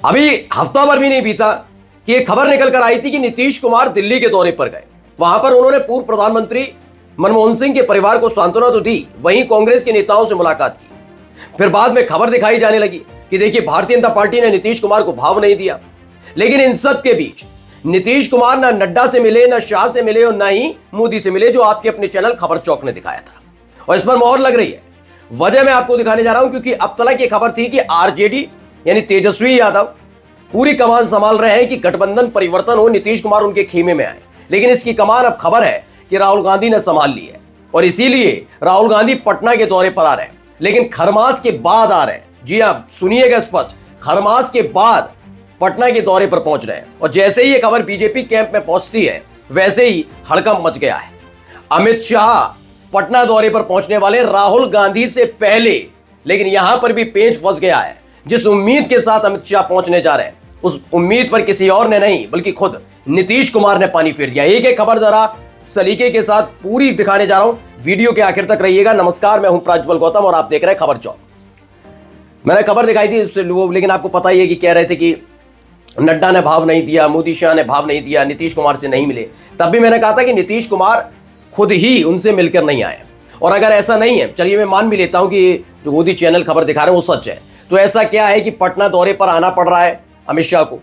अभी हफ्ता भर भी नहीं बीता कि एक खबर निकल कर आई थी कि नीतीश कुमार दिल्ली के दौरे पर गए। वहां पर उन्होंने पूर्व प्रधानमंत्री मनमोहन सिंह के परिवार को सांत्वना तो दी, वहीं कांग्रेस के नेताओं से मुलाकात की। फिर बाद में खबर दिखाई जाने लगी कि देखिए भारतीय जनता पार्टी ने नीतीश कुमार को भाव नहीं दिया। लेकिन इन सब के बीच नीतीश कुमार ना नड्डा से मिले, ना शाह से मिले और ना ही मोदी से मिले, जो आपके अपने चैनल खबर चौक ने दिखाया था। और इस पर मोहर लग रही है। वजह मैं आपको दिखाने जा रहा हूं, क्योंकि अब तक ये खबर थी कि आरजेडी यानी तेजस्वी यादव पूरी कमान संभाल रहे हैं कि गठबंधन परिवर्तन हो, नीतीश कुमार उनके खेमे में आए। लेकिन इसकी कमान अब खबर है कि राहुल गांधी ने संभाल ली है और इसीलिए राहुल गांधी पटना के दौरे पर आ रहे हैं, लेकिन खरमास के बाद आ रहे हैं। जी हां, सुनिएगा स्पष्ट, खरमास के बाद पटना के दौरे पर पहुंच रहे हैं। और जैसे ही ये खबर बीजेपी कैंप में पहुंचती है, वैसे ही हड़कंप मच गया है। अमित शाह पटना दौरे पर पहुंचने वाले राहुल गांधी से पहले, लेकिन यहां पर भी पेंच फंस गया है। जिस उम्मीद के साथ अमित शाह पहुंचने जा रहे हैं, उस उम्मीद पर किसी और ने नहीं बल्कि खुद नीतीश कुमार ने पानी फेर दिया। एक एक खबर जरा सलीके के साथ पूरी दिखाने जा रहा हूं, वीडियो के आखिर तक रहिएगा। नमस्कार, मैं हूं प्रज्वल गौतम और आप देख रहे हैं खबर चौक। मैंने खबर दिखाई थी लेकिन आपको पता ही है कि कह रहे थे कि नड्डा ने भाव नहीं दिया, मोदी शाह ने भाव नहीं दिया, नीतीश कुमार से नहीं मिले। तब भी मैंने कहा था कि नीतीश कुमार खुद ही उनसे मिलकर नहीं आए। और अगर ऐसा नहीं है, चलिए मैं मान भी लेता हूं कि जो मोदी चैनल खबर दिखा रहे हैं वो सच है, तो ऐसा क्या है कि पटना दौरे पर आना पड़ रहा है अमित शाह को?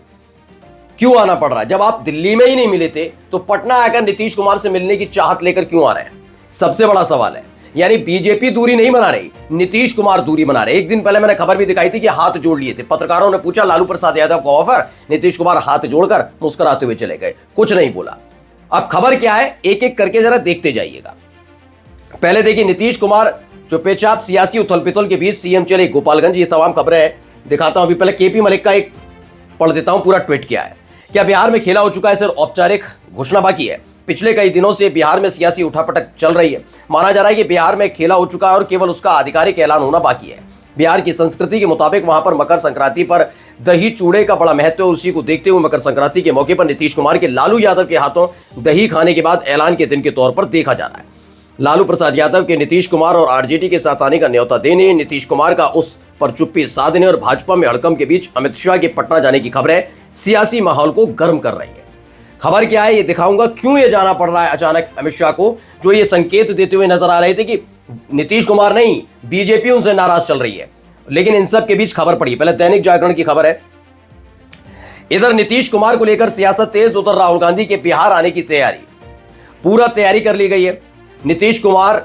क्यों आना पड़ रहा है? जब आप दिल्ली में ही नहीं मिले थे तो पटना आकर नीतीश कुमार से मिलने की चाहत लेकर क्यों आ रहे हैं? सबसे बड़ा सवाल है। यानी बीजेपी दूरी नहीं बना रही, नीतीश कुमार दूरी बना रहे। एक दिन पहले मैंने खबर भी दिखाई थी कि हाथ जोड़ लिए थे। पत्रकारों ने पूछा लालू प्रसाद यादव को ऑफर, नीतीश कुमार हाथ जोड़कर मुस्कुराते हुए चले गए, कुछ नहीं बोला। अब खबर क्या है, एक एक करके जरा देखते जाइएगा। पहले देखिए, नीतीश कुमार चुपचाप सियासी उथल पुथल के बीच सीएम चले गोपालगंज। ये तमाम खबरें दिखाता हूं। अभी पहले केपी मलिक का एक पढ़ देता हूं, पूरा ट्वीट किया है। क्या बिहार में खेला हो चुका है? सिर्फ औपचारिक घोषणा बाकी है। पिछले कई दिनों से बिहार में सियासी उठापटक चल रही है। माना जा रहा है कि बिहार में खेला हो चुका है और केवल उसका आधिकारिक ऐलान होना बाकी है। बिहार की संस्कृति के मुताबिक वहां पर मकर संक्रांति पर दही चूड़े का बड़ा महत्व है। उसी को देखते हुए मकर संक्रांति के मौके पर नीतीश कुमार के लालू यादव के हाथों दही खाने के बाद ऐलान के दिन के तौर पर देखा जा रहा है। लालू प्रसाद यादव के नीतीश कुमार और आरजेडी के साथ आने का न्योता देने, नीतीश कुमार का उस पर चुप्पी साधने और भाजपा में हड़कंप के बीच अमित शाह के पटना जाने की खबरें सियासी माहौल को गर्म कर रही है। खबर क्या है ये दिखाऊंगा, क्यों ये जाना पड़ रहा है अचानक अमित शाह को, जो ये संकेत देते हुए नजर आ रहे थे कि नीतीश कुमार नहीं, बीजेपी उनसे नाराज चल रही है। लेकिन इन सब के बीच खबर पड़ी। पहले दैनिक जागरण की खबर है। इधर नीतीश कुमार को लेकर सियासत तेज, उधर राहुल गांधी के बिहार आने की तैयारी, पूरा तैयारी कर ली गई है। नीतीश कुमार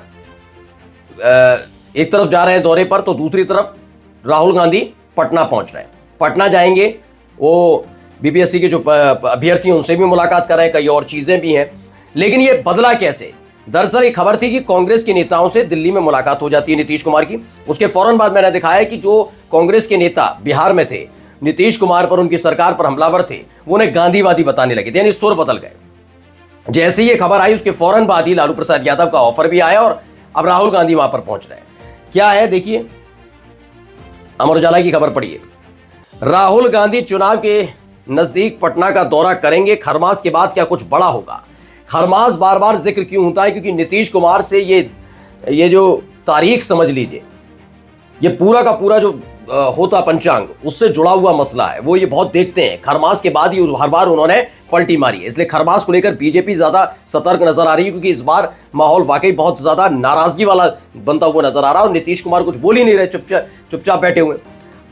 एक तरफ जा रहे हैं दौरे पर, तो दूसरी तरफ राहुल गांधी पटना पहुंच रहे हैं। पटना जाएंगे, वो बीपीएससी के जो अभ्यर्थी हैं उनसे भी मुलाकात कर रहे हैं, कई और चीजें भी हैं। लेकिन ये बदला कैसे? दरअसल एक खबर थी कि कांग्रेस के नेताओं से दिल्ली में मुलाकात हो जाती है नीतीश कुमार की। उसके फौरन बाद मैंने दिखाया कि जो कांग्रेस के नेता बिहार में थे, नीतीश कुमार पर, उनकी सरकार पर हमलावर थे, वो उन्हें गांधीवादी बताने लगे थे, यानी सुर बदल गए। जैसे ही ये खबर आई उसके फौरन बाद ही लालू प्रसाद यादव का ऑफर भी आया और अब राहुल गांधी वहां पर पहुंच रहे हैं। क्या है देखिए, अमर उजाला की खबर पढ़िए। राहुल गांधी चुनाव के नजदीक पटना का दौरा करेंगे, खरमास के बाद क्या कुछ बड़ा होगा? खरमास बार बार जिक्र क्यों होता है? क्योंकि नीतीश कुमार से ये जो तारीख समझ लीजिए, ये पूरा का पूरा जो होता पंचांग, उससे जुड़ा हुआ मसला है। वो ये बहुत देखते हैं। खरमास के बाद ही हर बार उन्होंने पलटी मारी है। इसलिए खरमास को लेकर बीजेपी ज्यादा सतर्क नजर आ रही है, क्योंकि इस बार माहौल वाकई बहुत ज्यादा नाराजगी वाला बनता हुआ नजर आ रहा है और नीतीश कुमार कुछ बोल ही नहीं रहे, चुपचाप बैठे हुए।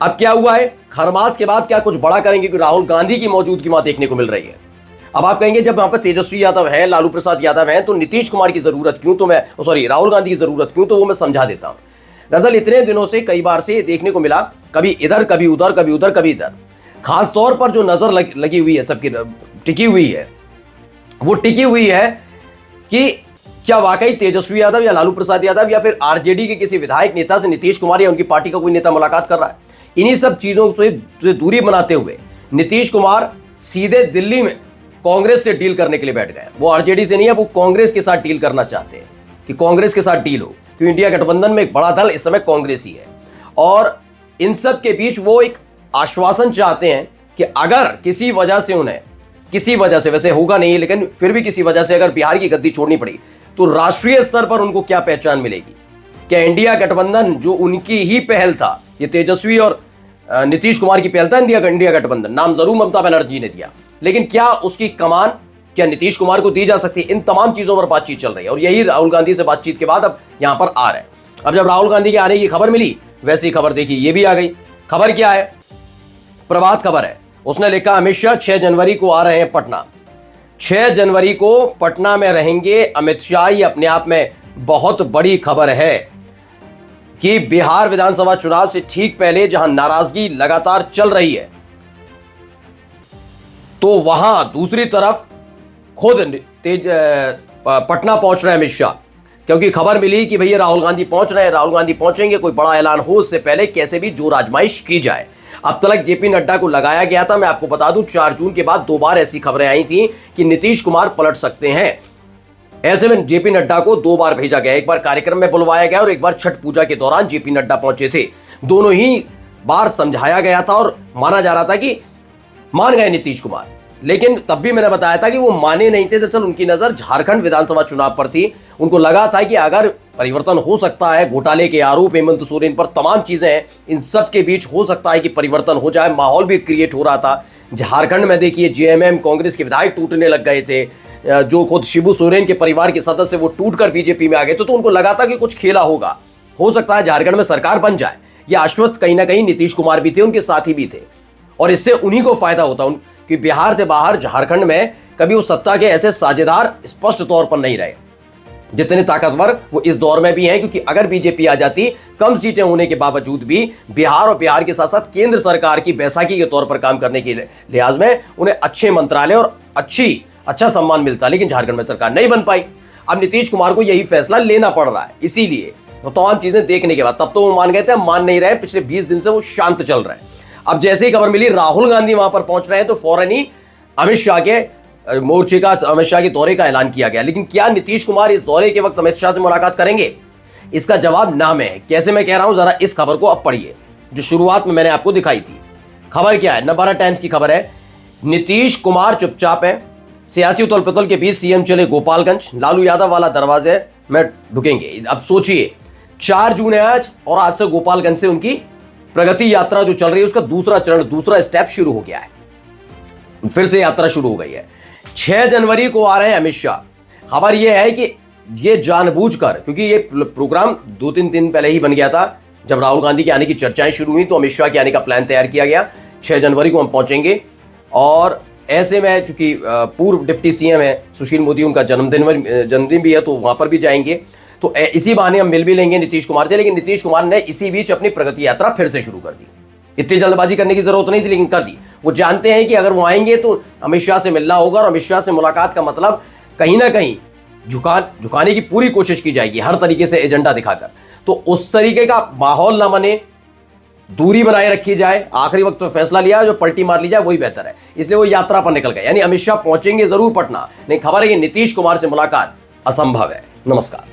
अब क्या हुआ है, खरमास के बाद क्या कुछ बड़ा करेंगे? क्योंकि राहुल गांधी की मौजूदगी वहां देखने को मिल रही है। अब आप कहेंगे जब वहां पर तेजस्वी यादव है, लालू प्रसाद यादव है, तो नीतीश कुमार की जरूरत क्यों? तो मैं राहुल गांधी की जरूरत क्यों? तो वो मैं समझा देता हूं। दरअसल इतने दिनों से कई बार से देखने को मिला, कभी इधर कभी उधर, कभी उधर कभी इधर। खास तौर पर जो नजर लगी हुई है, सबकी टिकी हुई है, वो टिकी हुई है कि क्या वाकई तेजस्वी यादव या लालू प्रसाद यादव या फिर आरजेडी के किसी विधायक नेता से नीतीश कुमार या उनकी पार्टी का कोई नेता मुलाकात कर रहा है? इन्हीं सब चीजों से दूरी बनाते हुए नीतीश कुमार सीधे दिल्ली में कांग्रेस से डील करने के लिए बैठ गए। वो आरजेडी से नहीं है, वो कांग्रेस के साथ डील करना चाहते हैं कि कांग्रेस के साथ डील हो, क्योंकि इंडिया गठबंधन में एक बड़ा दल इस समय कांग्रेस ही है। और इन सब के बीच वो एक आश्वासन चाहते हैं कि अगर किसी वजह से उन्हें, किसी वजह से, वैसे होगा नहीं लेकिन फिर भी किसी वजह से अगर बिहार की गद्दी छोड़नी पड़ी, तो राष्ट्रीय स्तर पर उनको क्या पहचान मिलेगी? क्या इंडिया गठबंधन जो उनकी ही पहल था, ये तेजस्वी और नीतीश कुमार की पहल था इंडिया गठबंधन, नाम जरूर ममता बनर्जी ने दिया, लेकिन क्या उसकी कमान क्या नीतीश कुमार को दी जा सकती है? इन तमाम चीजों पर बातचीत चल रही है और यही राहुल गांधी से बातचीत के बाद अब यहां पर आ रहे हैं। अब जब राहुल गांधी के आने की खबर मिली, वैसी खबर देखी ये भी आ गई। खबर क्या है? प्रभात खबर है, उसने लिखा अमित शाह 6 जनवरी को आ रहे हैं पटना। 6 जनवरी को पटना में रहेंगे अमित शाह। ये अपने आप में बहुत बड़ी खबर है कि बिहार विधानसभा चुनाव से ठीक पहले जहां नाराजगी लगातार चल रही है, तो वहां दूसरी तरफ खुद पटना पहुंच रहे हैं अमित शाह, क्योंकि खबर मिली कि भैया राहुल गांधी पहुंच रहे हैं, राहुल गांधी पहुंचेंगे, कोई बड़ा ऐलान हो उससे पहले कैसे भी जोर आजमाइश की जाए। अब तक जेपी नड्डा को लगाया गया था। मैं आपको बता दूं 4 जून के बाद 2 बार ऐसी खबरें आई थी कि नीतीश कुमार पलट सकते हैं। ऐसे में जेपी नड्डा को 2 बार भेजा गया, एक बार कार्यक्रम में बुलवाया गया और एक बार छठ पूजा के दौरान जेपी नड्डा पहुंचे थे। दोनों ही बार समझाया गया था और माना जा रहा था कि मान गए नीतीश कुमार, लेकिन तब भी मैंने बताया था कि वो माने नहीं थे। दरअसल उनकी नजर झारखंड विधानसभा चुनाव पर थी। उनको लगा था कि अगर परिवर्तन हो सकता है, घोटाले के आरोप हेमंत सोरेन पर तमाम चीजें हैं, इन सब के बीच हो सकता है कि परिवर्तन हो जाए। माहौल भी क्रिएट हो रहा था झारखंड में। देखिए जेएमएम कांग्रेस के विधायक टूटने लग गए थे, जो खुद शिबू सोरेन के परिवार के सदस्य वो टूटकर बीजेपी में आ गए, तो उनको लगा था कि कुछ खेला होगा, हो सकता है झारखंड में सरकार बन जाए। ये आश्वस्त कहीं ना कहीं नीतीश कुमार भी थे, उनके साथी भी थे, और इससे उन्हीं को फायदा होता कि बिहार से बाहर झारखंड में कभी उस सत्ता के ऐसे साझेदार स्पष्ट तौर पर नहीं रहे जितने ताकतवर वो इस दौर में भी हैं। क्योंकि अगर बीजेपी आ जाती, कम सीटें होने के बावजूद भी बिहार और बिहार के साथ साथ केंद्र सरकार की बैसाखी के तौर पर काम करने के लिहाज में उन्हें अच्छे मंत्रालय और अच्छा सम्मान मिलता, लेकिन झारखंड में सरकार नहीं बन पाई। अब नीतीश कुमार को यही फैसला लेना पड़ रहा है। इसीलिए तो तमाम चीजें देखने के बाद तब तो वो मान गए थे, मान नहीं रहे। पिछले 20 दिन से वो शांत चल रहे हैं। अब जैसे ही खबर मिली राहुल गांधी वहां पर पहुंच रहे हैं, तो फौरन ही अमित शाह के मोर्चे का, अमित शाह के दौरे का ऐलान किया गया। लेकिन क्या नीतीश कुमार इस दौरे के वक्त अमित शाह से मुलाकात करेंगे? इसका जवाब ना में है। कैसे मैं कह रहा हूं, जरा इस खबर को अब पढ़िए जो शुरुआत में मैंने आपको दिखाई थी। खबर क्या है? नवभारत टाइम्स की खबर है, नीतीश कुमार चुपचाप है, सियासी उथल पुथल के बीच सीएम चले गोपालगंज, लालू यादव वाला दरवाजे में ढुकेंगे। अब सोचिए 4 जून है आज, और आज से गोपालगंज से उनकी प्रगति यात्रा जो चल रही है उसका दूसरा चरण, दूसरा स्टेप शुरू हो गया है। फिर से यात्रा शुरू हो गई है। 6 जनवरी को आ रहे हैं अमित शाह। खबर यह है कि ये जानबूझकर, क्योंकि ये प्रोग्राम 2-3 दिन पहले ही बन गया था, जब राहुल गांधी के आने की चर्चाएं शुरू हुई तो अमित शाह के आने का प्लान तैयार किया गया। 6 जनवरी को हम पहुंचेंगे, और ऐसे में चूंकि पूर्व डिप्टी सीएम है सुशील मोदी, उनका जन्मदिन भी है, तो वहां पर भी जाएंगे। तो इसी बहाने हम मिल भी लेंगे नीतीश कुमार से। लेकिन नीतीश कुमार ने इसी बीच अपनी प्रगति यात्रा फिर से शुरू कर दी। इतनी जल्दबाजी करने की जरूरत नहीं थी, लेकिन कर दी। वो जानते हैं कि अगर वो आएंगे तो अमित शाह से मिलना होगा, और अमित शाह से मुलाकात का मतलब कहीं ना कहीं झुकाने की पूरी कोशिश की जाएगी, हर तरीके से एजेंडा दिखाकर। तो उस तरीके का माहौल ना बने, दूरी बनाए रखी जाए, आखिरी वक्त तो फैसला लिया जो पलटी मार ली जाए वही बेहतर है। इसलिए वो यात्रा पर निकल गए। यानी अमित शाह पहुंचेंगे जरूर पटना, लेकिन खबर है कि नीतीश कुमार से मुलाकात असंभव है। नमस्कार।